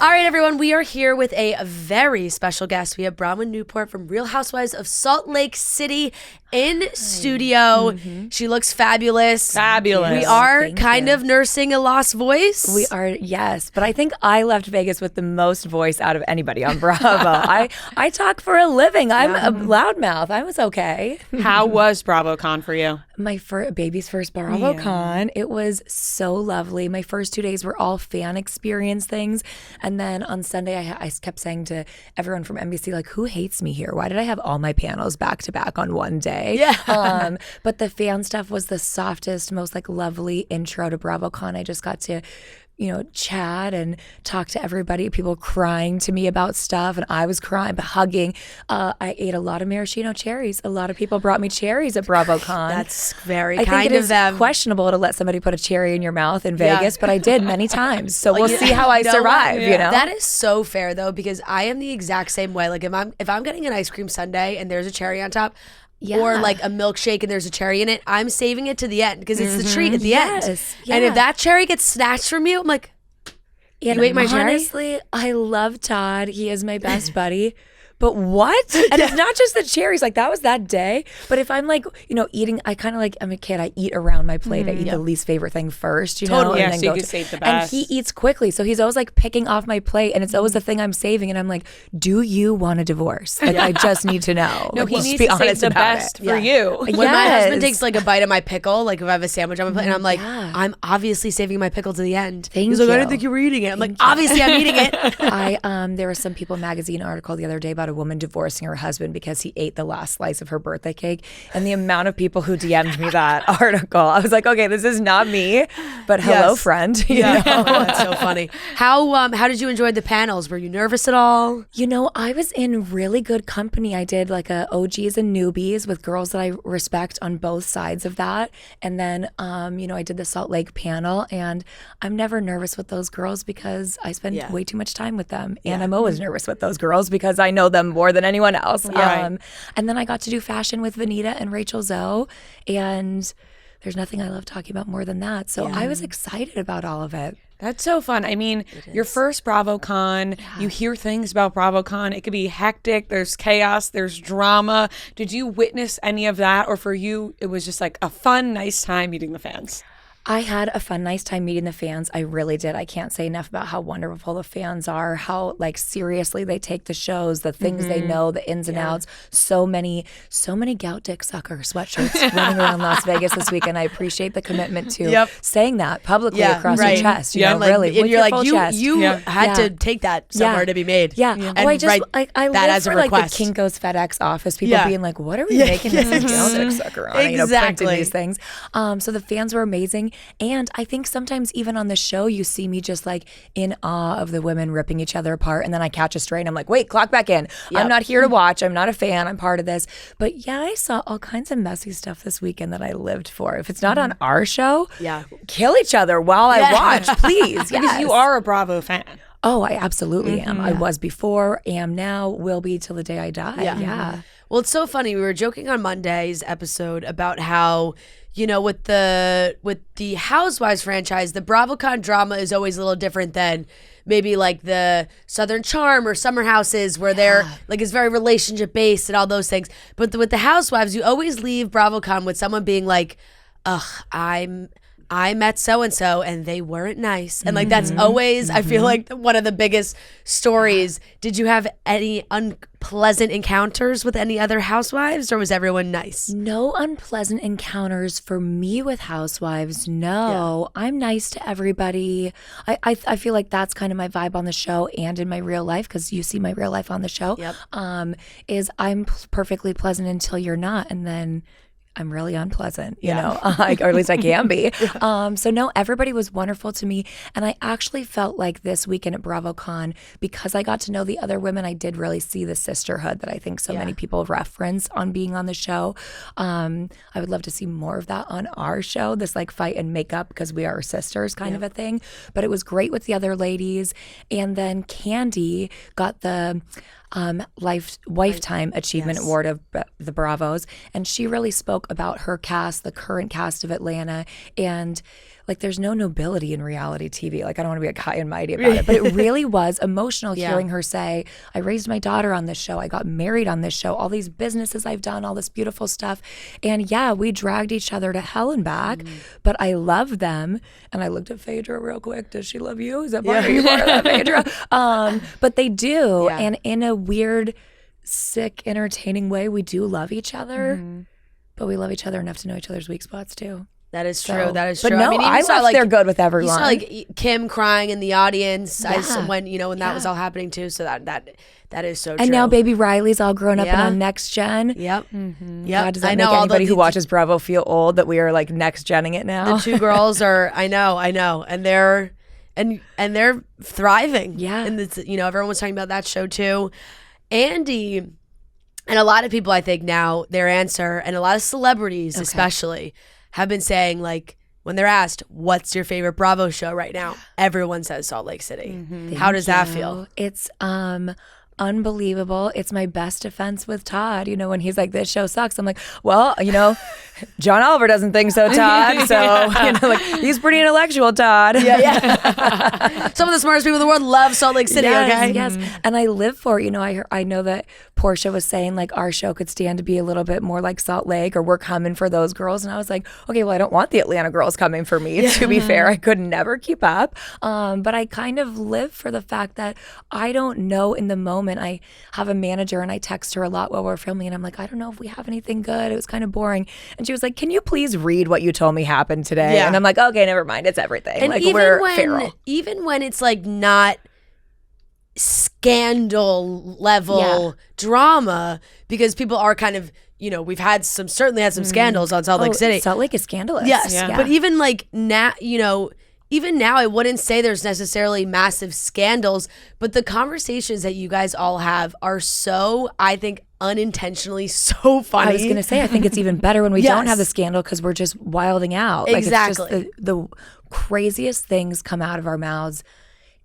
All right, everyone, we are here with a very special guest. We have Bronwyn Newport from Real Housewives of Salt Lake City in studio. Mm-hmm. She looks fabulous. Fabulous. We are kind of nursing a lost voice. We are, yes. But I think I left Vegas with the most voice out of anybody on Bravo. I talk for a living. I'm a loudmouth. I was okay. How was BravoCon for you? My baby's first BravoCon. It was so lovely. My first 2 days were all fan experience things. And then on Sunday, I kept saying to everyone from NBC, like, who hates me here? Why did I have all my panels back to back on one day? Yeah. But the fan stuff was the softest, most like lovely intro to BravoCon. I just got to chat and talk to everybody, people crying to me about stuff, and I was crying, but hugging. I ate a lot of maraschino cherries. A lot of people brought me cherries at BravoCon. That's very kind of them. I think it is questionable to let somebody put a cherry in your mouth in Vegas, but I did many times. So we'll see how I survive, That is so fair, though, because I am the exact same way. Like, if I'm getting an ice cream sundae and there's a cherry on top, or like a milkshake and there's a cherry in it, I'm saving it to the end because it's the treat at the end. Yeah. And if that cherry gets snatched from you, I'm like, you ate my cherry? Honestly, I love Todd. He is my best buddy. But what? And it's not just the cherries. Like, that was that day. But if I'm like, eating, I kind of like, I'm a kid. I eat around my plate. I eat the least favorite thing first, Totally. And then so you can save the best. And he eats quickly. So he's always like picking off my plate. And it's always the thing I'm saving. And I'm like, do you want a divorce? Like, I just need to know. No, like, he let's needs be to save honest the about best it. for you. When my husband takes like a bite of my pickle, like if I have a sandwich on my plate, and I'm like, I'm obviously saving my pickle to the end. He's like, I didn't think you were eating it. I'm like, obviously I'm eating it. There was some People magazine article the other day about a woman divorcing her husband because he ate the last slice of her birthday cake, and the amount of people who DM'd me that article, I was like, okay, this is not me, but hello, friend. That's so funny. How did you enjoy the panels? Were you nervous at all? I was in really good company. I did like a OGs and newbies with girls that I respect on both sides of that, and then I did the Salt Lake panel, and I'm never nervous with those girls because I spend way too much time with them, and I'm always nervous with those girls because I know them more than anyone else. And then I got to do fashion with Vanita and Rachel Zoe, and there's nothing I love talking about more than that. So I was excited about all of it. That's so fun. I mean, your first BravoCon, you hear things about BravoCon. It could be hectic. There's chaos. There's drama. Did you witness any of that? Or for you, it was just like a fun, nice time meeting the fans? I had a fun, nice time meeting the fans. I really did. I can't say enough about how wonderful the fans are, how like seriously they take the shows, the things they know, the ins and outs. So many gout dick sucker sweatshirts running around Las Vegas this weekend. I appreciate the commitment to saying that publicly across your chest. Really. And you're like, you had to take that somewhere to be made. Yeah. And I live as for a like the request. Kinko's FedEx office, people being like, what are we making this gout dick sucker on? Exactly. Printing these things. So the fans were amazing. And I think sometimes even on the show, you see me just like in awe of the women ripping each other apart. And then I catch a stray and I'm like, wait, clock back in. I'm not here to watch. I'm not a fan. I'm part of this. But yeah, I saw all kinds of messy stuff this weekend that I lived for. If it's not on our show, kill each other while I watch, please. Because you are a Bravo fan. Oh, I absolutely am. I was before, am now, will be till the day I die. Yeah. Well, it's so funny. We were joking on Monday's episode about how, with the Housewives franchise, the BravoCon drama is always a little different than maybe like the Southern Charm or Summer Houses, where they're like it's very relationship based and all those things. But with the Housewives, you always leave BravoCon with someone being like, ugh, I met so-and-so and they weren't nice. And like, that's always, I feel like one of the biggest stories. Did you have any unpleasant encounters with any other housewives, or was everyone nice? No unpleasant encounters for me with housewives. No, I'm nice to everybody. I feel like that's kind of my vibe on the show and in my real life, because you see my real life on the show, is I'm perfectly pleasant until you're not. And then I'm really unpleasant, you know, or at least I can be. So no, everybody was wonderful to me. And I actually felt like this weekend at BravoCon, because I got to know the other women, I did really see the sisterhood that I think so many people reference on being on the show. I would love to see more of that on our show, this like fight and make up because we are sisters kind of a thing. But it was great with the other ladies. And then Candy got the Lifetime Achievement Award of the Bravos, and she really spoke about her cast, the current cast of Atlanta, and like there's no nobility in reality TV. Like I don't want to be like high and mighty about it, but it really was emotional hearing her say, I raised my daughter on this show. I got married on this show. All these businesses I've done, all this beautiful stuff. And yeah, we dragged each other to hell and back, but I love them. And I looked at Phaedra real quick. Does she love you? Is that part, are you part of that, Phaedra? But they do. Yeah. And in a weird, sick, entertaining way, we do love each other, but we love each other enough to know each other's weak spots too. That is true. That is true. But no, I love they're good with everyone. You saw like Kim crying in the audience when that was all happening too. So that is so true. And now baby Riley's all grown up and on Next Gen. Yep. God, does that make anybody who watches Bravo feel old that we are like next genning it now? The two girls are, I know, and they're thriving. Yeah. And it's, everyone was talking about that show too. Andy, and a lot of people, I think now their answer, and a lot of celebrities especially, have been saying, like, when they're asked, what's your favorite Bravo show right now? Everyone says Salt Lake City. How does that feel? It's unbelievable. It's my best defense with Todd. When he's like, this show sucks. I'm like, well, John Oliver doesn't think so, Todd. So, he's pretty intellectual, Todd. Yeah. Some of the smartest people in the world love Salt Lake City, okay? Yes. And I live for it. I know that Portia was saying, like, our show could stand to be a little bit more like Salt Lake, or we're coming for those girls. And I was like, okay, well, I don't want the Atlanta girls coming for me. To be fair, I could never keep up. But I kind of live for the fact that I don't know in the moment. I have a manager and I text her a lot while we're filming, and I'm like, I don't know if we have anything good. It was kind of boring. And she was like, can you please read what you told me happened today? And I'm like, okay, never mind. It's everything. And like, even when it's like not scandal level drama, because people are kind of, we've certainly had some scandals on Salt Lake City. Salt Lake is scandalous. Yes. Yeah. But even like now, even now, I wouldn't say there's necessarily massive scandals, but the conversations that you guys all have are so, I think, unintentionally so funny. I was going to say, I think it's even better when we don't have the scandal, because we're just wilding out. Exactly. Like, it's just the craziest things come out of our mouths.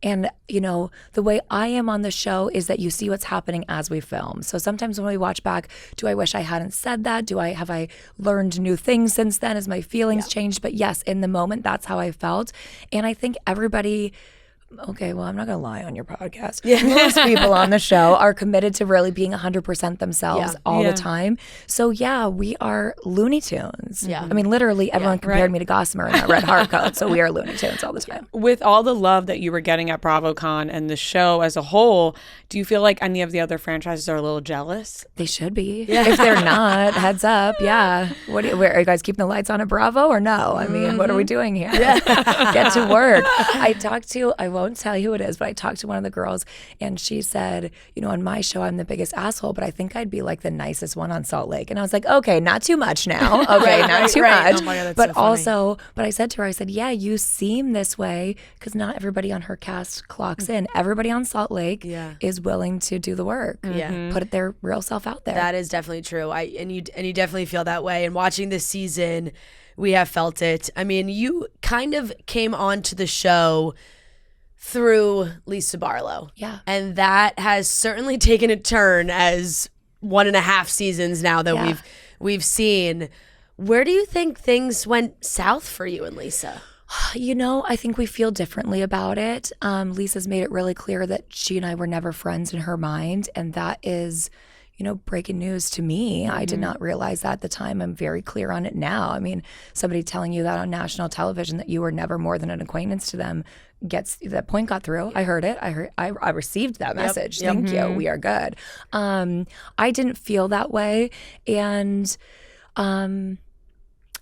And, the way I am on the show is that you see what's happening as we film. So sometimes when we watch back, do I wish I hadn't said that? Have I learned new things since then? Has my feelings changed? But yes, in the moment, that's how I felt. And I think everybody... Okay, well, I'm not going to lie on your podcast. Most people on the show are committed to really being 100% themselves all the time. So, we are Looney Tunes. Yeah. I mean, literally, everyone compared me to Gossamer in that red heart coat. So we are Looney Tunes all the time. With all the love that you were getting at BravoCon and the show as a whole, do you feel like any of the other franchises are a little jealous? They should be. Yeah. If they're not, heads up. Yeah. Are you guys keeping the lights on at Bravo or no? I mean, what are we doing here? Get to work. I won't tell you who it is, but I talked to one of the girls, and she said, on my show, I'm the biggest asshole, but I think I'd be like the nicest one on Salt Lake. And I was like, okay, not too much now. Okay, not too much. Oh my God, but so also, but I said to her, yeah, you seem this way because not everybody on her cast clocks in. Everybody on Salt Lake is willing to do the work. Put their real self out there. That is definitely true. And you definitely feel that way. And watching this season, we have felt it. I mean, you kind of came onto the show through Lisa Barlow. Yeah. And that has certainly taken a turn as 1.5 seasons now that we've seen. Where do you think things went south for you and Lisa? I think we feel differently about it. Lisa's made it really clear that she and I were never friends in her mind. And that is, breaking news to me. I did not realize that at the time. I'm very clear on it now. I mean, somebody telling you that on national television that you were never more than an acquaintance to them that point got through. I heard it. I received that message. Thank you. We are good. I didn't feel that way. And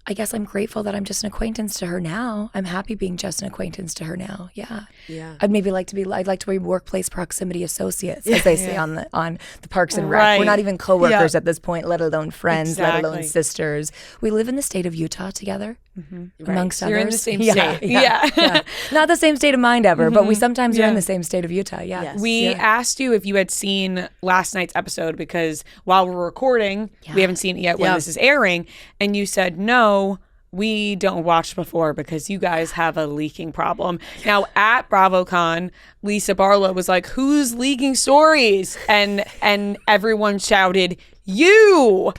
I guess I'm grateful that I'm just an acquaintance to her now. I'm happy being just an acquaintance to her now. Yeah. I'd like to be workplace proximity associates, as they say on the Parks and Rec. Right. We're not even coworkers at this point, let alone friends, let alone sisters. We live in the state of Utah together, amongst others. You're in the same state. Yeah. Not the same state of mind ever, but we sometimes are in the same state of Utah. Yeah. Yes. We asked you if you had seen last night's episode, because while we're recording, we haven't seen it yet when this is airing, and you said no. We don't watch before because you guys have a leaking problem. Now at BravoCon, Lisa Barlow was like, "Who's leaking stories?" And everyone shouted, "You!"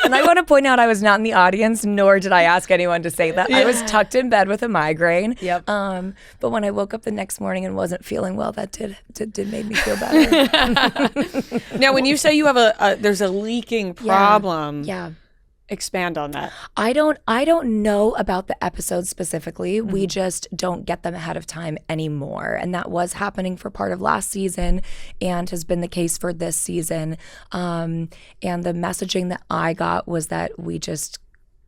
And I want to point out I was not in the audience, nor did I ask anyone to say that. I was tucked in bed with a migraine. Yep. But when I woke up the next morning and wasn't feeling well, that did make me feel better. Now, when you say you have there's a leaking problem, Yeah. expand on that. I don't know about the episodes specifically. We just don't get them ahead of time anymore. And that was happening for part of last season and has been the case for this season. And the messaging that I got was that we just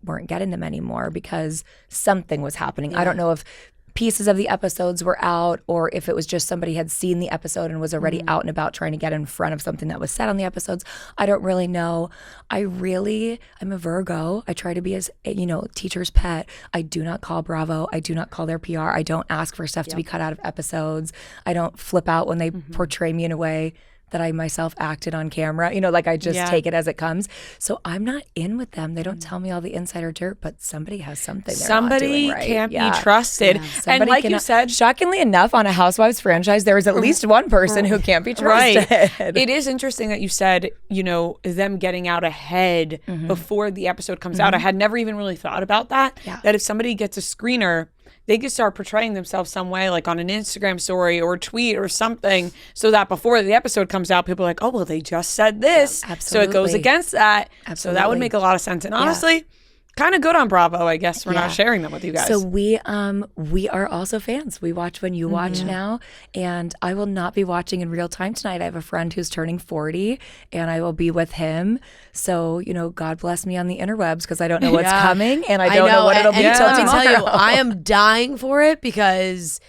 weren't getting them anymore because something was happening. I don't know if pieces of the episodes were out or if it was just somebody had seen the episode and was already out and about trying to get in front of something that was said on the episodes. I don't really know. I'm a Virgo. I try to be as, teacher's pet. I do not call Bravo. I do not call their PR. I don't ask for stuff to be cut out of episodes. I don't flip out when they portray me in a way that I myself acted on camera. I just take it as it comes. So I'm not in with them. They don't tell me all the insider dirt, but somebody has something they're not doing right. Can't be trusted. And like you said, shockingly enough, on a Housewives franchise, there is at least one person who can't be trusted. Right. It is interesting that you said, them getting out ahead before the episode comes out. I had never even really thought about that. Yeah. That if somebody gets a screener, they could start portraying themselves some way, like on an Instagram story or a tweet or something, so that before the episode comes out, people are like, oh, well, they just said this. Yeah, so it goes against that. Absolutely. So that would make a lot of sense. And honestly, kind of good on Bravo, I guess, for not sharing them with you guys. So we are also fans. We watch when you watch now, and I will not be watching in real time tonight. I have a friend who's turning 40, and I will be with him. So, God bless me on the interwebs because I don't know what's coming, and I don't know what it'll be till let me tomorrow. tell you, I am dying for it because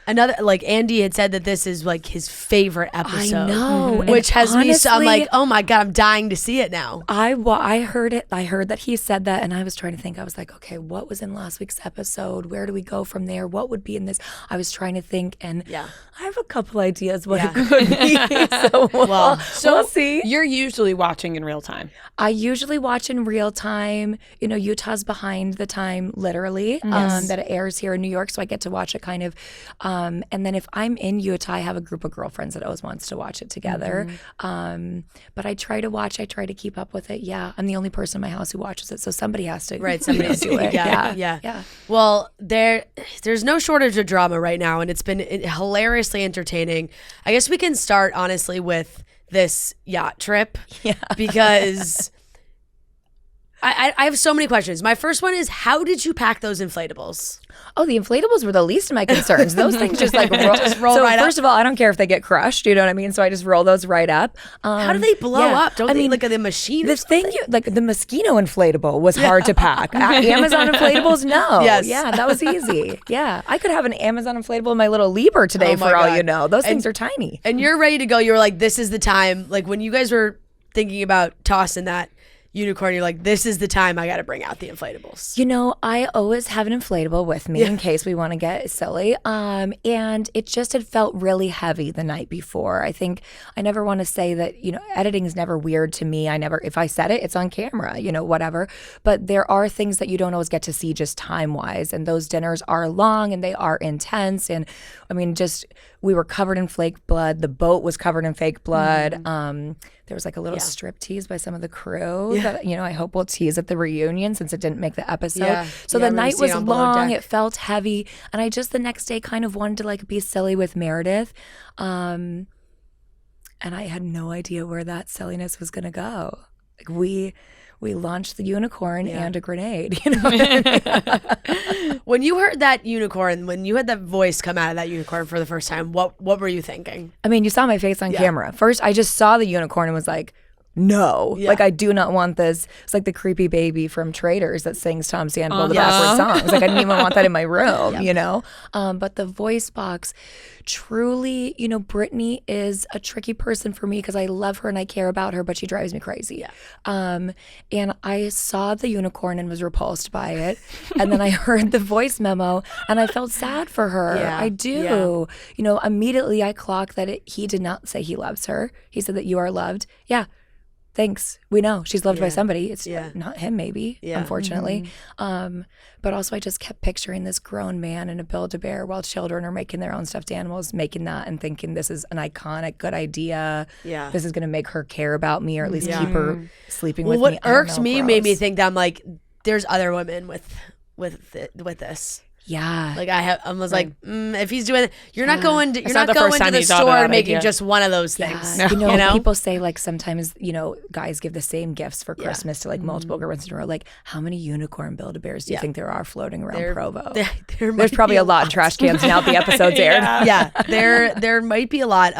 Andy had said that this is like his favorite episode. I know. Which has me, so I'm honestly, like, oh my God, I'm dying to see it now. I heard it. I heard that he said that, and I was trying to think. I was like, okay, what was in last week's episode? Where do we go from there? What would be in this? I was trying to think, and I have a couple ideas what it could be. So we'll see. You're usually watching in real time. I usually watch in real time. Utah's behind the time, literally, that it airs here in New York, so I get to watch it kind of. And then if I'm in Utah, I have a group of girlfriends that always wants to watch it together. But I try to keep up with it. Yeah, I'm the only person in my house who watches it, so somebody has to. Right, somebody has to do it. Yeah. Well, there's no shortage of drama right now, and it's been hilariously entertaining. I guess we can start honestly with this yacht trip, because I have so many questions. My first one is, how did you pack those inflatables? Oh, the inflatables were the least of my concerns. Those things just like roll so right first up. Of all, I don't care if they get crushed. You know what I mean? So I just roll those right up. How do they blow up? Don't they like the machine? The thing, the Mosquito inflatable was hard to pack. Amazon inflatables, no. Yes. Yeah, that was easy. Yeah, I could have an Amazon inflatable in my little Lieber today for all you know. Those things are tiny. And you're ready to go. You were like, this is the time. Like when you guys were thinking about tossing that unicorn, you're like, this is the time I got to bring out the inflatables. I always have an inflatable with me in case we want to get silly. And it just had felt really heavy the night before. I think I never want to say that, editing is never weird to me. if I said it, it's on camera, whatever. But there are things that you don't always get to see just time-wise. And those dinners are long and they are intense. And I mean, we were covered in fake blood. The boat was covered in fake blood. There was like a little strip tease by some of the crew that, I hope we'll tease at the reunion since it didn't make the episode. So the night was long. It felt heavy. And I just the next day kind of wanted to be silly with Meredith. And I had no idea where that silliness was going to go. We launched the unicorn and a grenade. When you heard that unicorn, when you had that voice come out of that unicorn for the first time, what were you thinking? I mean, you saw my face on camera. First, I just saw the unicorn and was like, no. I do not want this. It's like the creepy baby from Traders that sings Tom Sandoval the backward songs. I didn't even want that in my room, But the voice box, truly, Brittany is a tricky person for me because I love her and I care about her, but she drives me crazy. And I saw the unicorn and was repulsed by it. And then I heard the voice memo and I felt sad for her. I do. Immediately I clocked that he did not say he loves her. He said that you are loved. thanks. We know she's loved by Yeah. somebody. It's Yeah. not him, maybe, Yeah. unfortunately. But also I just kept picturing this grown man in a Build-A-Bear while children are making their own stuffed animals, making that and thinking this is an iconic, good idea. Yeah. This is going to make her care about me or at least Yeah. keep her sleeping Well, with what me. I don't irked know, me made me gross. think that I'm like, there's other women with this. Yeah. Like I was like, if he's doing it, you're not going to It's not the going first to time the you thought of store that and making idea. just one of those Yeah. things. You know, You know? people say like sometimes, guys give the same gifts for Christmas to like multiple girls in a row. Like, how many unicorn Build-A-Bears do you think there are floating around Provo? There's probably a lot in trash cans now the episode's aired. Yeah, there might be a lot.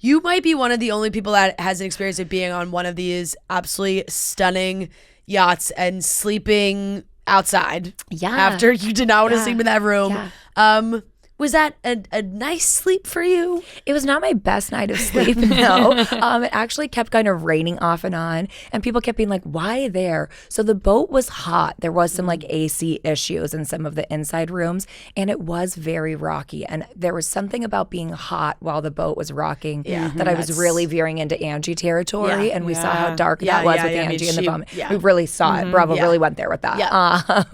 You might be one of the only people that has an experience of being on one of these absolutely stunning yachts and sleeping outside. Yeah. After you did not want to sleep in that room. Yeah. Was that a nice sleep for you? It was not my best night of sleep, no. It actually kept kind of raining off and on, and people kept being like, why there? So the boat was hot. There was some like AC issues in some of the inside rooms, and it was very rocky. And there was something about being hot while the boat was rocking that I was really veering into Angie territory, Yeah. and we saw how dark Yeah, that was yeah, with yeah. I mean, Angie and the she- vomit. yeah. We really saw it. Bravo really went there with that.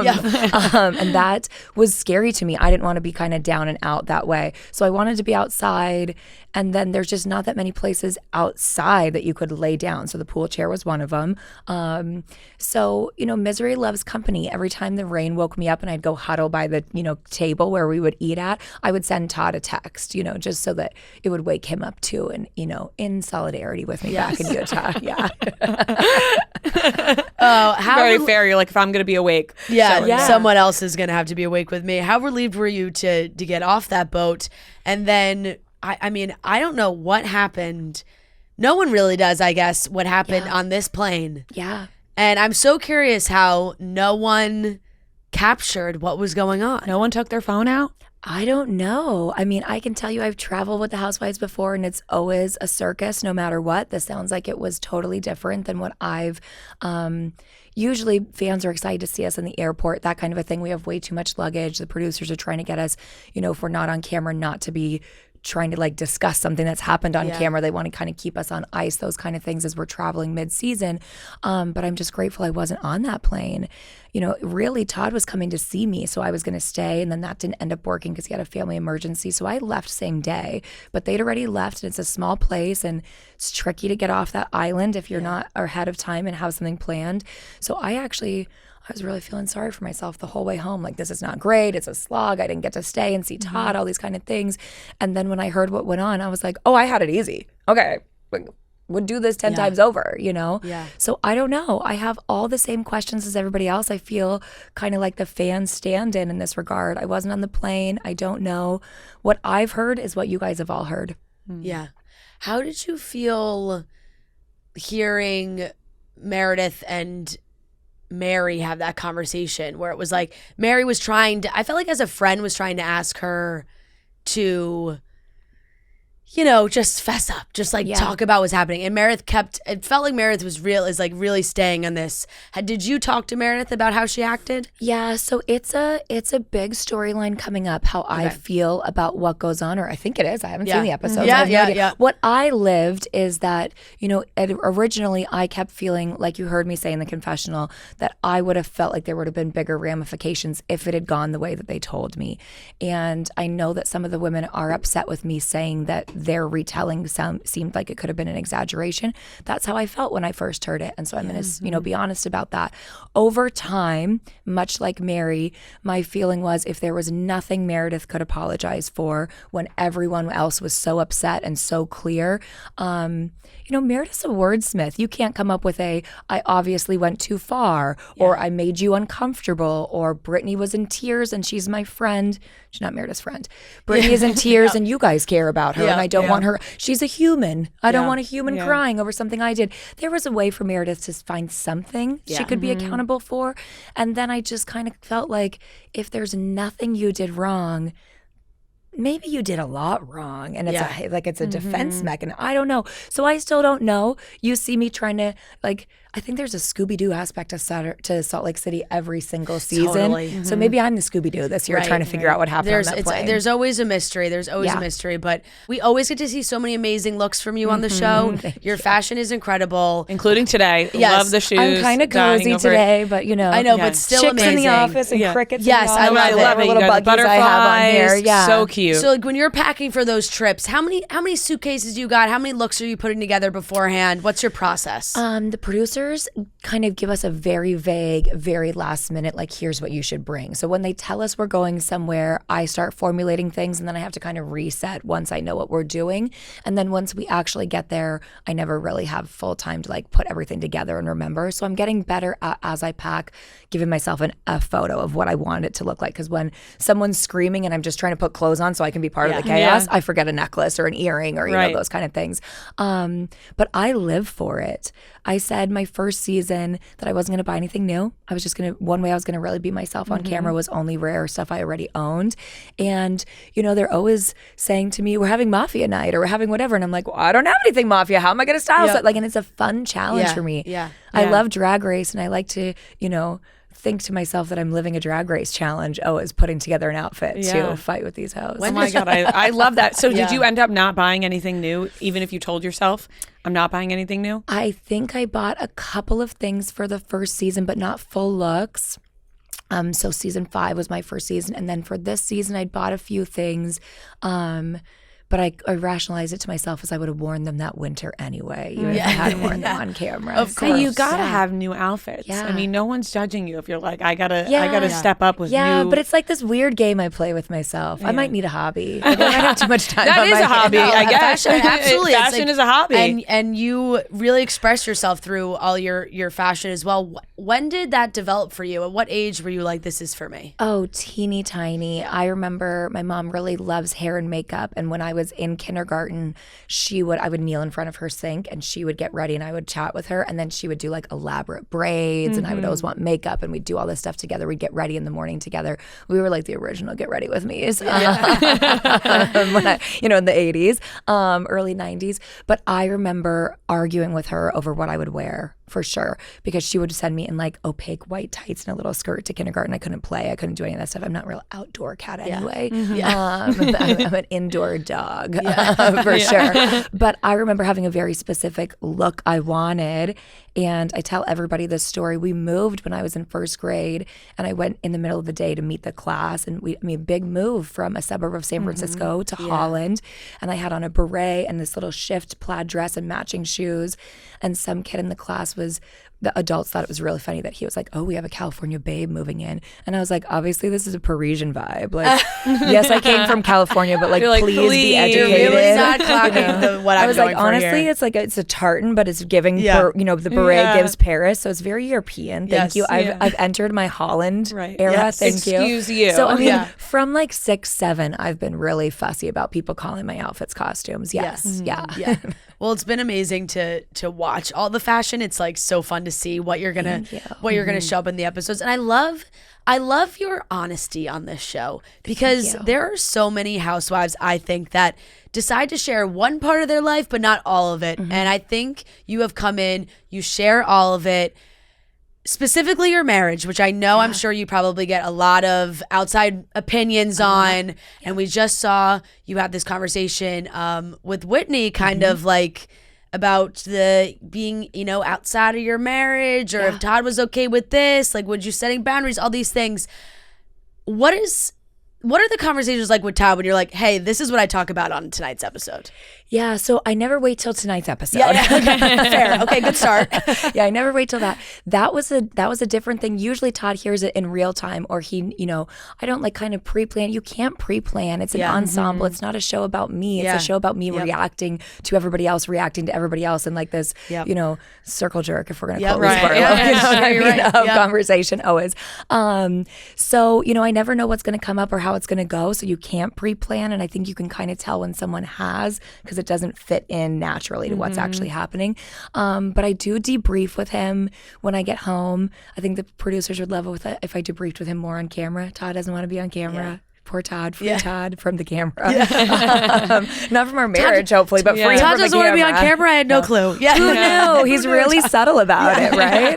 And that was scary to me. I didn't want to be kind of down and out that way. So I wanted to be outside, and then there's just not that many places outside that you could lay down. So the pool chair was one of them. So, misery loves company. Every time the rain woke me up and I'd go huddle by the, table where we would eat at, I would send Todd a text, just so that it would wake him up too, and, in solidarity with me back in Utah. Yeah. Very fair. You're like, if I'm going to be awake. Someone else is going to have to be awake with me. How relieved were you to get off that boat? And then, I mean, I don't know what happened. No one really does, I guess, what happened on this plane. Yeah. And I'm so curious how no one captured what was going on. No one took their phone out? I don't know. I mean, I can tell you I've traveled with the Housewives before, and it's always a circus no matter what. This sounds like it was totally different than what I've usually fans are excited to see us in the airport, that kind of a thing. We have way too much luggage. The producers are trying to get us, if we're not on camera, not to be trying to like discuss something that's happened on camera. They want to kind of keep us on ice, those kind of things as we're traveling mid-season. But I'm just grateful I wasn't on that plane. Really Todd was coming to see me, so I was going to stay, and then that didn't end up working because he had a family emergency. So I left same day, but they'd already left, and it's a small place, and it's tricky to get off that island if you're not ahead of time and have something planned. So I was really feeling sorry for myself the whole way home. Like, this is not great. It's a slog. I didn't get to stay and see Todd, all these kind of things. And then when I heard what went on, I was like, oh, I had it easy. Okay. Would do this 10 times over, Yeah. So I don't know. I have all the same questions as everybody else. I feel kind of like the fan stand-in in this regard. I wasn't on the plane. I don't know. What I've heard is what you guys have all heard. Yeah. How did you feel hearing Meredith and Mary have that conversation where it was like Mary was I felt like as a friend was trying to ask her to, just fess up, just like talk about what's happening. And Meredith it felt like Meredith was really staying on this. Did you talk to Meredith about how she acted? Yeah, so it's a big storyline coming up, how I feel about what goes on, or I think it is. I haven't seen the episodes. I have no idea. What I lived is that, originally I kept feeling, like you heard me say in the confessional, that I would have felt like there would have been bigger ramifications if it had gone the way that they told me. And I know that some of the women are upset with me saying that their retelling seemed like it could have been an exaggeration. That's how I felt when I first heard it. And so I'm going to, be honest about that. Over time, much like Mary, my feeling was if there was nothing Meredith could apologize for when everyone else was so upset and so clear, Meredith's a wordsmith. You can't come up with I obviously went too far, or I made you uncomfortable, or Brittany was in tears and she's my friend. She's not Meredith's friend. Brittany is in tears and you guys care about her, and I don't want her. She's a human. I don't want a human crying over something I did. There was a way for Meredith to find something she could be accountable for. And then I just kind of felt like if there's nothing you did wrong, maybe you did a lot wrong, and it's a defense mechanism. I don't know. So I still don't know. You see me trying to I think there's a Scooby-Doo aspect to Salt Lake City every single season. Totally. So maybe I'm the Scooby-Doo this year trying to figure out what happened on that plane. There's always a mystery. There's always a mystery, but we always get to see so many amazing looks from you on the show. Your fashion is incredible. Including today. Yes. Love the shoes. I'm kind of cozy today, but I know, but still chicks amazing. in the office and crickets. Yes, in the office. I love it. Little buggies I have on here. Yeah, So cute. So when you're packing for those trips, how many suitcases you got? How many looks are you putting together beforehand? What's your process? The producers kind of give us a very vague, very last minute, here's what you should bring. So when they tell us we're going somewhere, I start formulating things, and then I have to kind of reset once I know what we're doing. And then once we actually get there, I never really have full time to put everything together and remember. So I'm getting better as I pack, giving myself a photo of what I want it to look like. Because when someone's screaming and I'm just trying to put clothes on so I can be part of the chaos, I forget a necklace or an earring or those kind of things. But I live for it. I said my first season that I wasn't going to buy anything new. I was just one way I was going to really be myself on camera was only rare stuff I already owned. And, they're always saying to me, we're having Mafia night or we're having whatever. And I'm like, well, I don't have anything Mafia. How am I going to style it? And it's a fun challenge for me. Yeah. I love Drag Race, and I like to, think to myself that I'm living a Drag Race challenge. Oh, is putting together an outfit to fight with these hoes. Oh my God, I love that. So did you end up not buying anything new, even if you told yourself, I'm not buying anything new? I think I bought a couple of things for the first season, but not full looks. So season 5 was my first season. And then for this season, I bought a few things. But I rationalized it to myself as I would have worn them that winter anyway, even if I hadn't worn them on camera. Of course. So you gotta have new outfits. Yeah. I mean, no one's judging you if you're like, I gotta step up with new. Yeah, but it's like this weird game I play with myself. I might need a hobby. I don't have too much time. That is a hobby, I guess. Fashion, absolutely. Fashion is a hobby. And you really express yourself through all your fashion as well. When did that develop for you? At what age were you like, this is for me? Oh, teeny tiny. I remember my mom really loves hair and makeup, and when I was in kindergarten, I would kneel in front of her sink and she would get ready and I would chat with her, and then she would do elaborate braids and I would always want makeup, and we'd do all this stuff together. We'd get ready in the morning together. We were like the original get ready with me's when in the 80s, early 90s. But I remember arguing with her over what I would wear. For sure, because she would send me in opaque white tights and a little skirt to kindergarten. I couldn't play. I couldn't do any of that stuff. I'm not a real outdoor cat anyway. I'm an indoor dog for sure. But I remember having a very specific look I wanted. And I tell everybody this story. We moved when I was in first grade, and I went in the middle of the day to meet the class. And big move from a suburb of San Francisco to Holland. And I had on a beret and this little shift plaid dress and matching shoes. And some kid in the class the adults thought it was really funny that he was like, oh, we have a California babe moving in. And I was like, obviously this is a Parisian vibe. Yes, I came from California, but please be educated. You're really not clocking what I'm going for. I was honestly, it's a tartan, but it's giving, the beret gives Paris. So it's very European. Thank you. I've entered my Holland era. Yes. Thank you. Excuse you. So from 6, 7, I've been really fussy about people calling my outfits costumes. Yes. Yeah. Well, it's been amazing to watch all the fashion. It's so fun to see what you're gonna show up in the episodes. And I love your honesty on this show, because there are so many housewives, I think, that decide to share one part of their life but not all of it. And I think you have come in, you share all of it. Specifically your marriage, which I know I'm sure you probably get a lot of outside opinions on. And we just saw you have this conversation with Whitney kind of about the being, outside of your marriage, or if Todd was okay with this, would you setting boundaries, all these things. What are the conversations like with Todd when you're like, hey, this is what I talk about on tonight's episode? Yeah, so I never wait till tonight's episode. Okay, fair. Okay, good start. I never wait till that. That was a different thing. Usually Todd hears it in real time, or he, I don't kind of pre-plan. You can't pre-plan. It's an ensemble. It's not a show about me. It's a show about me reacting to everyody else, reacting to everybody else, and this, circle jerk, if we're going to close Barlow, conversation always. So, I never know what's going to come up or how it's going to go. So you can't pre-plan. And I think you can kind of tell when someone has, because it doesn't fit in naturally to what's actually happening. But I do debrief with him when I get home. I think the producers would love it if I debriefed with him more on camera. Todd doesn't want to be on camera. Poor Todd, free Todd from the camera. Not from our marriage, hopefully, but free Todd from the camera. doesn't want to be on camera. I had no clue. Yeah. Who knew? He's really subtle about it, right?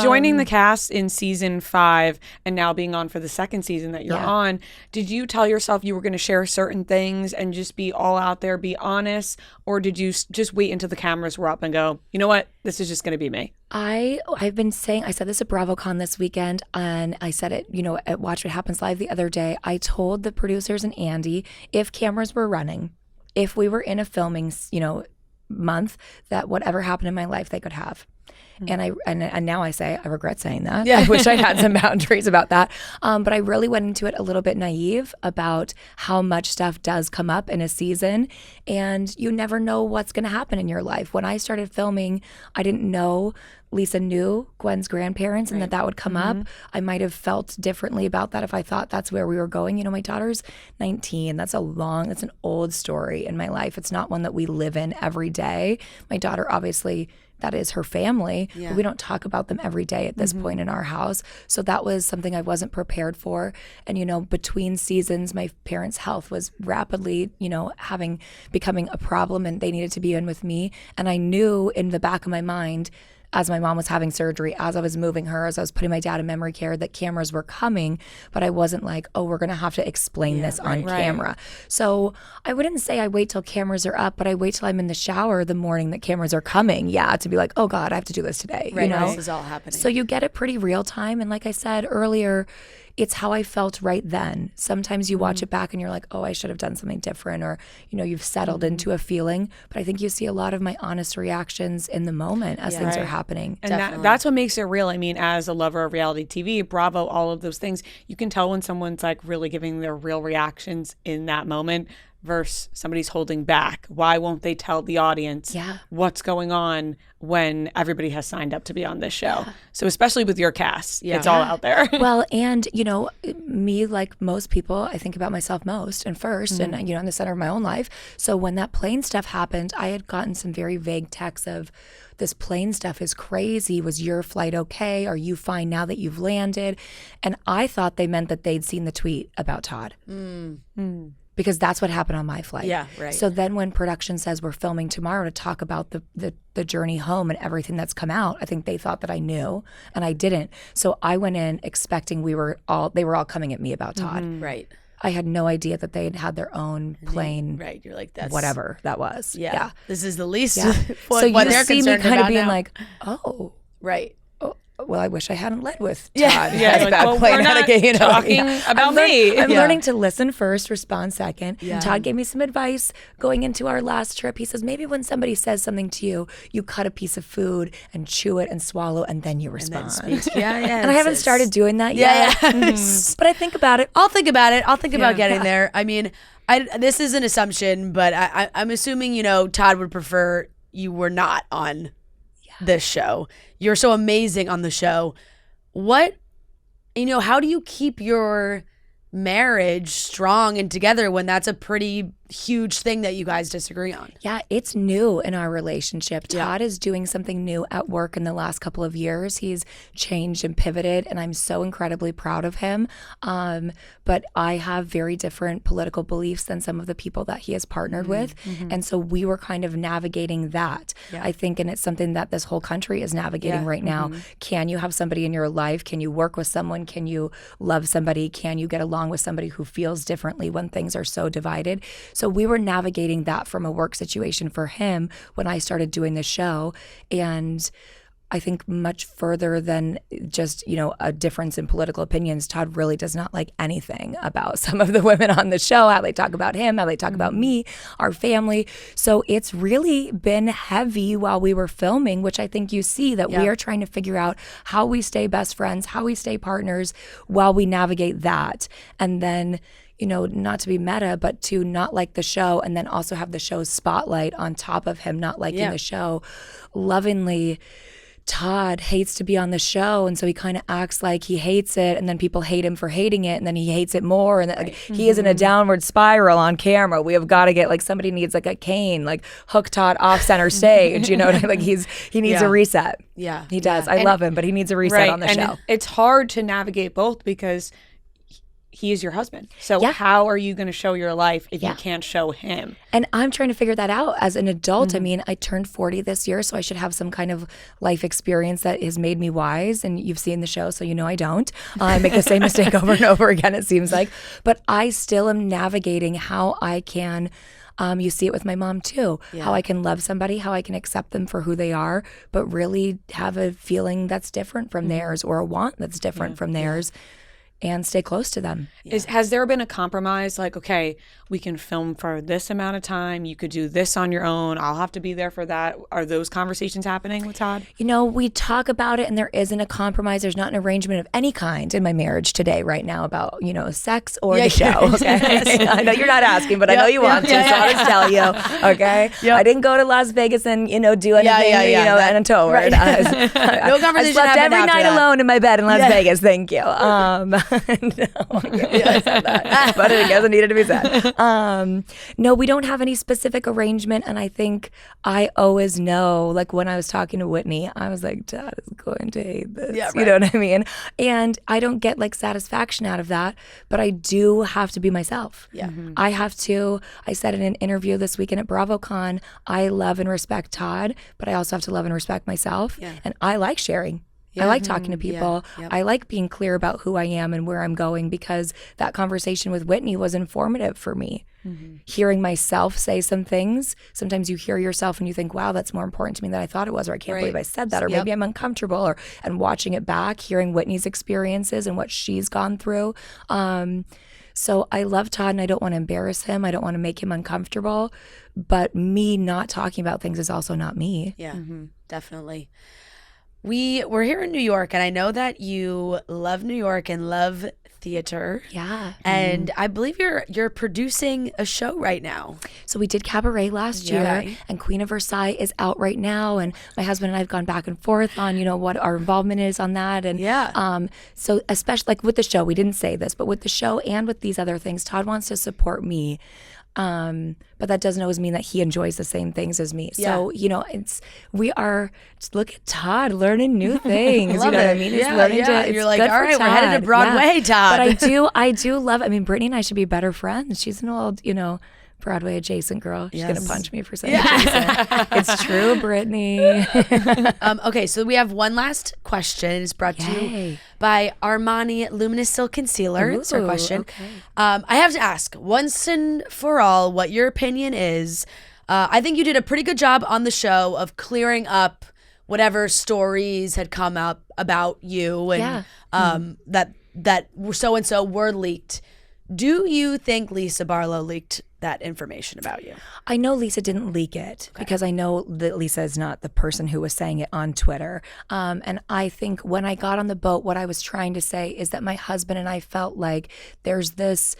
Joining the cast in season 5 and now being on for the second season that you're on, did you tell yourself you were going to share certain things and just be all out there, be honest, or did you just wait until the cameras were up and go, you know what, this is just going to be me? I've been saying, I said this at BravoCon this weekend, and I said it, at Watch What Happens Live the other day. I told the producers and Andy, if cameras were running, if we were in a filming, month, that whatever happened in my life, they could have. And now I say I regret saying that. I wish I had some boundaries about that. But I really went into it a little bit naive about how much stuff does come up in a season, and you never know what's going to happen in your life. When I started filming, I didn't know Lisa knew Gwen's grandparents and that would come up. I might have felt differently about that if I thought that's where we were going. My daughter's 19. That's an old story in my life. It's not one that we live in every day. My daughter, obviously, that is her family. But we don't talk about them every day at this point in our house. So that was something I wasn't prepared for. And, between seasons, my parents' health was rapidly, becoming a problem, and they needed to be in with me. And I knew in the back of my mind, as my mom was having surgery, as I was moving her, as I was putting my dad in memory care, that cameras were coming, but I wasn't like, oh, we're going to have to explain this on camera. So I wouldn't say I wait till cameras are up, but I wait till I'm in the shower the morning that cameras are coming, to be like, oh God, I have to do this today. This is all happening. So you get it pretty real time. And like I said earlier, it's how I felt right then. Sometimes you watch it back and you're like, oh, I should have done something different, or, you've settled into a feeling. But I think you see a lot of my honest reactions in the moment as things are happening. And that's what makes it real. I mean, as a lover of reality TV, Bravo, all of those things, you can tell when someone's like really giving their real reactions in that moment versus somebody's holding back. Why won't they tell the audience what's going on when everybody has signed up to be on this show? So especially with your cast, it's all out there. Well, and, me, like most people, I think about myself most and first and, in the center of my own life. So when that plane stuff happened, I had gotten some very vague texts of, this plane stuff is crazy. Was your flight okay? Are you fine now that you've landed? And I thought they meant that they'd seen the tweet about Todd. Because that's what happened on my flight. Yeah, right. So then when production says we're filming tomorrow to talk about the journey home and everything that's come out, I think they thought that I knew, and I didn't. So I went in expecting they were all coming at me about Todd. Right. I had no idea that they had their own plane. Right. You're like, that's whatever that was. Yeah. This is the least So you what they're see me concerned kind of about being now. like, oh. Right. Well, I wish I hadn't led with Todd. Like, well, we're not talking about me. I'm learning to listen first, respond second. Todd gave me some advice going into our last trip. He says, maybe when somebody says something to you, you cut a piece of food and chew it and swallow, and then you respond. And I haven't started doing that yet. But I think about it. I'll think about it. I'll think about getting there. I mean, this is an assumption, but I'm assuming, Todd would prefer you were not on this show. You're so amazing on the show. How do you keep your marriage strong and together when that's a pretty huge thing that you guys disagree on? Yeah, it's new in our relationship. Todd is doing something new at work in the last couple of years. He's changed and pivoted, and I'm so incredibly proud of him. But I have very different political beliefs than some of the people that he has partnered with. And so we were kind of navigating that, I think, and it's something that this whole country is navigating right now. Can you have somebody in your life? Can you work with someone? Can you love somebody? Can you get along with somebody who feels differently when things are so divided? So we were navigating that from a work situation for him when I started doing the show. And I think much further than just, a difference in political opinions, Todd really does not like anything about some of the women on the show, how they talk about him, how they talk about me, our family. So it's really been heavy while we were filming, which I think you see that we are trying to figure out how we stay best friends, how we stay partners while we navigate that. And then, not to be meta, but to not like the show and then also have the show's spotlight on top of him not liking the show. Lovingly, Todd hates to be on the show, and so he kind of acts like he hates it, and then people hate him for hating it, and then he hates it more, and then, he is in a downward spiral on camera. We have got to get, somebody needs a cane, hook Todd off center stage, he needs a reset. Yeah. He does. I love him, but he needs a reset on the show. It's hard to navigate both because he is your husband. So Yeah. how are you going to show your life if Yeah. you can't show him? And I'm trying to figure that out as an adult. I mean, I turned 40 this year, so I should have some kind of life experience that has made me wise. And you've seen the show, so you know I don't. I make the same mistake over and over again, it seems like. But I still am navigating how I can, you see it with my mom too, how I can love somebody, how I can accept them for who they are, but really have a feeling that's different from theirs or a want that's different from theirs. And stay close to them. Has there been a compromise? Like, okay, we can film for this amount of time. You could do this on your own. I'll have to be there for that. Are those conversations happening with Todd? You know, we talk about it and there isn't a compromise. There's not an arrangement of any kind in my marriage today right now about, you know, sex or the show. Okay. I know you're not asking, but I know you want to, so I'll just tell you. Okay. I didn't go to Las Vegas and, you know, do anything, you know, and until right. No conversation. I slept every night alone in my bed in Las Vegas. Thank you. No, I said that, but I guess it needed to be said. No, we don't have any specific arrangement, and I think I always know, like when I was talking to Whitney, I was like, Dad is going to hate this. Yeah, right. You know what I mean? And I don't get like satisfaction out of that, but I do have to be myself. Yeah. I have to, I said in an interview this weekend at BravoCon, I love and respect Todd, but I also have to love and respect myself. Yeah. And I like sharing. I like talking to people. Yep. I like being clear about who I am and where I'm going, because that conversation with Whitney was informative for me. Hearing myself say some things, sometimes you hear yourself and you think, wow, that's more important to me than I thought it was, or I can't believe I said that, or maybe I'm uncomfortable, and watching it back, hearing Whitney's experiences and what she's gone through. So I love Todd and I don't want to embarrass him. I don't want to make him uncomfortable, but me not talking about things is also not me. Yeah, definitely. We're here in New York, and I know that you love New York and love theater. Yeah. And I believe you're producing a show right now. So we did Cabaret last year, and Queen of Versailles is out right now. And my husband and I have gone back and forth on, you know, what our involvement is on that. And so especially like with the show, we didn't say this, but with the show and with these other things, Todd wants to support me. But that doesn't always mean that he enjoys the same things as me. So, you know, just look at Todd learning new things. You know what I mean? He's learning to, you're like, all right, we're headed to Broadway, Todd. But I do love, I mean, Brittany and I should be better friends. She's an old, you know, Broadway adjacent girl. She's going to punch me for saying adjacent. It's true, Brittany. Okay, so we have one last question. It's brought to you by Armani Luminous Silk Concealer. It's our question. Okay. I have to ask, once and for all, what your opinion is. I think you did a pretty good job on the show of clearing up whatever stories had come up about you and that so-and-so were leaked. Do you think Lisa Barlow leaked that information about you? I know Lisa didn't leak it because I know that Lisa is not the person who was saying it on Twitter. And I think when I got on the boat, what I was trying to say is that my husband and I felt like there's this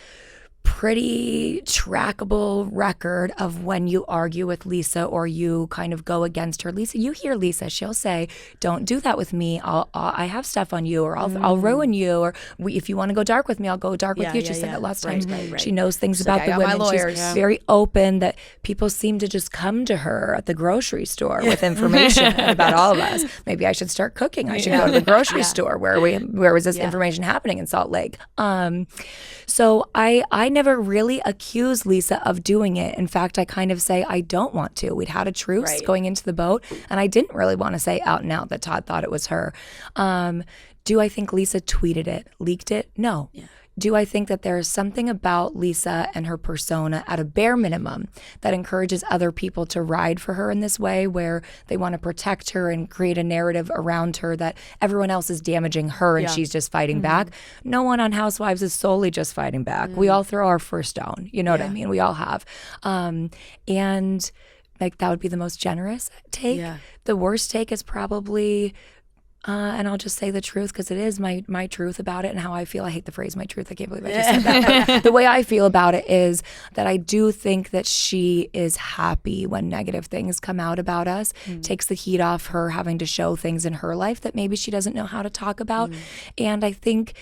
pretty trackable record of when you argue with Lisa or you kind of go against her. Lisa, you hear Lisa, she'll say, don't do that with me. I have stuff on you, or I'll ruin you, or if you want to go dark with me, I'll go dark with you. She said that lots of times. Right. She knows things about the women. She's very open, that people seem to just come to her at the grocery store with information about all of us. Maybe I should start cooking. I should go to the grocery store. Where was this information happening in Salt Lake? So I never really accuse Lisa of doing it. In fact, I kind of say I don't want to. We'd had a truce going into the boat, and I didn't really want to say out and out that Todd thought it was her. Do I think Lisa tweeted it, leaked it? No. Yeah. Do I think that there is something about Lisa and her persona at a bare minimum that encourages other people to ride for her in this way, where they want to protect her and create a narrative around her that everyone else is damaging her and she's just fighting back? No one on Housewives is solely just fighting back. We all throw our first stone. You know what I mean? We all have. And like that would be the most generous take. Yeah. The worst take is probably... and I'll just say the truth because it is my truth about it and how I feel. I hate the phrase "my truth." I can't believe I just said that. The way I feel about it is that I do think that she is happy when negative things come out about us. Takes the heat off her having to show things in her life that maybe she doesn't know how to talk about. And I think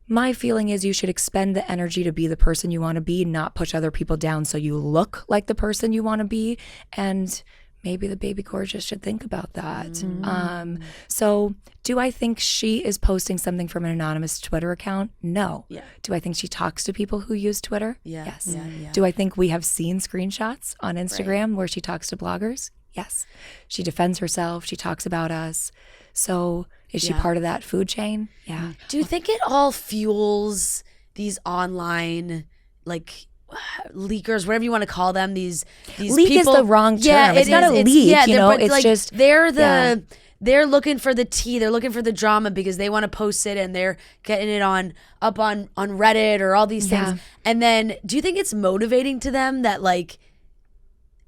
my feeling is you should expend the energy to be the person you want to be, not push other people down so you look like the person you want to be. And maybe the baby gorgeous should think about that. So do I think she is posting something from an anonymous Twitter account? No. Yeah. Do I think she talks to people who use Twitter? Yeah. Yes. Yeah. Do I think we have seen screenshots on Instagram where she talks to bloggers? Yes. She defends herself. She talks about us. So is she part of that food chain? Yeah. Do you think it all fuels these online, like, leakers, whatever you want to call them, these leak people, is the wrong term. Yeah, it's not a leak, you know, but, it's like, just they're looking for the tea, they're looking for the drama because they want to post it, and they're getting it up on Reddit or all these things. And then do you think it's motivating to them that, like,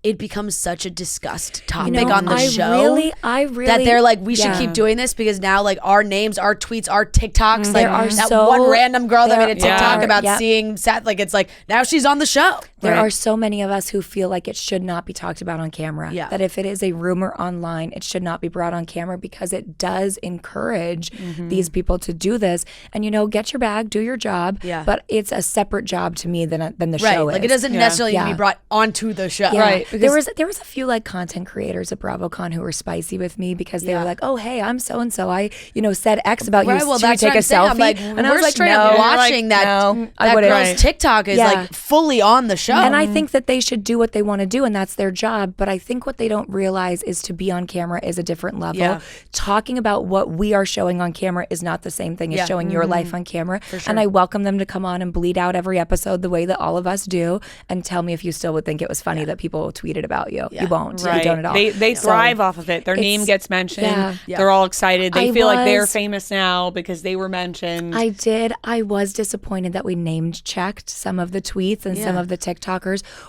it becomes such a discussed topic on the show? I really that they're like, we should keep doing this because now, like, our names, our tweets, our TikToks, like that one random girl that made a TikTok about seeing Seth, like, it's like now she's on the show. There are so many of us who feel like it should not be talked about on camera. Yeah. That if it is a rumor online, it should not be brought on camera because it does encourage these people to do this. And, you know, get your bag, do your job. Yeah. But it's a separate job to me than the show is. Like, it doesn't necessarily need to be brought onto the show. Yeah. Right. There was a few like content creators at BravoCon who were spicy with me because they were like, oh, hey, I'm so and so. I said X about you. Well, Should we that's take what a I'm saying. selfie? I'm like, and I we're was like, straight no. up watching that girl's TikTok is like fully on the show. And I think that they should do what they want to do, and that's their job. But I think what they don't realize is to be on camera is a different level. Yeah. Talking about what we are showing on camera is not the same thing as showing your life on camera. And I welcome them to come on and bleed out every episode the way that all of us do, and tell me if you still would think it was funny that people tweeted about you. You won't. Right. You don't at all. They thrive off of it. Their name gets mentioned. Yeah. They're all excited. They feel like they're was- famous now because they were mentioned. I was disappointed that we named checked some of the tweets and some of the TikTokers.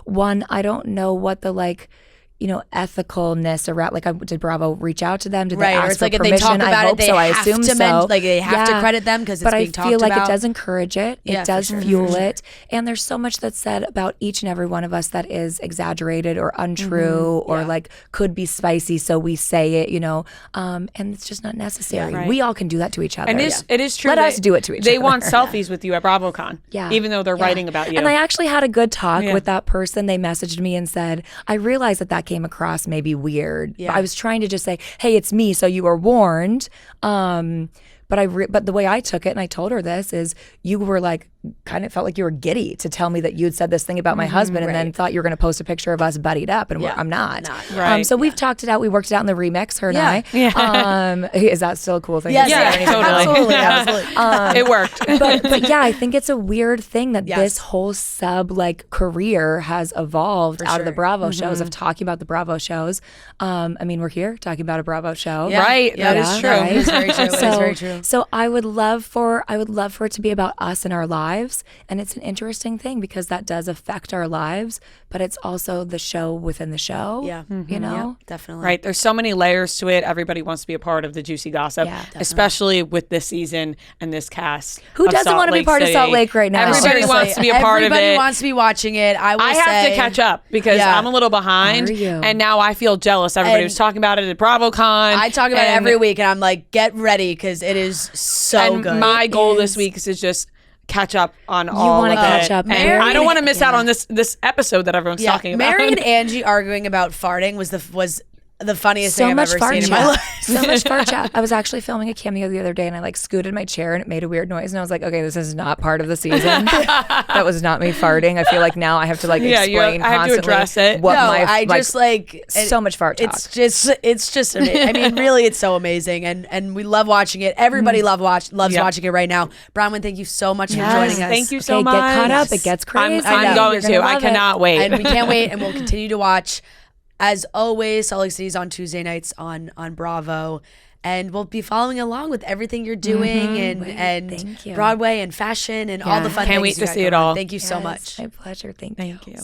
One, I don't know what the ethicalness around, like, did Bravo reach out to them? Did they or ask it's for like if permission? they talk about I hope it, they so. I have assume to so. like they have to credit them because it's being talked about. But I feel like it does encourage it. Yeah, It does fuel it. And there's so much that's said about each and every one of us that is exaggerated or untrue or like could be spicy, so we say it, and it's just not necessary. Right. We all can do that to each other. And it is true. Let us do it to each They other. want selfies with you at BravoCon. Yeah. Even though they're writing about you. And I actually had a good talk with that person. They messaged me and said, I realized that came across maybe weird. Yeah. I was trying to just say, hey, it's me, so you were warned. But the way I took it, and I told her this, is you were like, kind of felt like you were giddy to tell me that you'd said this thing about my husband and then thought you were going to post a picture of us buddied up, and I'm not. Right. So we've talked it out. We worked it out in the remix, her and I. Yeah. Is that still a cool thing? Yes, to say? totally. Absolutely. It worked. But yeah, I think it's a weird thing that this whole sub career has evolved out of the Bravo shows, of talking about the Bravo shows. I mean, we're here talking about a Bravo show. Yeah. Right. That is true. Right? It is very true. It is very true. So I would love for it to be about us and our lives. And it's an interesting thing because that does affect our lives, but it's also the show within the show. Yeah. You know? Yeah, definitely. Right. There's so many layers to it. Everybody wants to be a part of the juicy gossip, especially with this season and this cast. Who doesn't want to be part of Salt Lake right now? Everybody wants to be a part of it. Everybody wants to be watching it. I have to catch up because I'm a little behind. Are you? And now I feel jealous. Everybody was talking about it at BravoCon. I talk about it every week, and I'm like, get ready because it is so good. My goal this week is to just catch up on all of it. You want to catch up. And I don't want to miss out on this episode that everyone's talking about. Mary and Angie arguing about farting was the funniest thing I've ever seen in my life. So much fart chat. I was actually filming a cameo the other day, and I scooted my chair, and it made a weird noise, and I was like, okay, this is not part of the season. That was not me farting. I feel like now I have to explain I have to address it. What so much fart talk. It's just amazing. I mean, really, it's so amazing, and we love watching it. Everybody loves watching it right now. Bronwyn, thank you so much for joining us. Thank you so much. Get caught up. It gets crazy. I'm going to. I cannot wait. And we can't wait, and we'll continue to watch. As always, Salt Lake City's on Tuesday nights on Bravo. And we'll be following along with everything you're doing and Broadway and fashion and all the fun things. Can't wait to see it all. Thank you so much. My pleasure. Thank you.